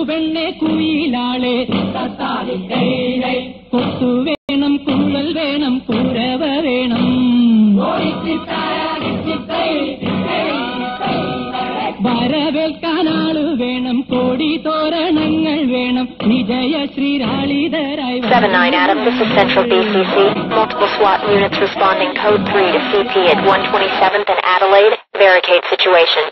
പെണ്ണെ കുയിലാളെ കൊത്തു വേണം കൂവൽ വേണം കുരവ വേണം വരവേൽക്കാനാള് വേണം കോടി തോരണങ്ങൾ വേണം വിജയ ശ്രീരാളിതരായി 79 Adam, this is Central BCC. Multiple SWAT units responding code 3 to CP at 127th and Adelaide. Barricade situation.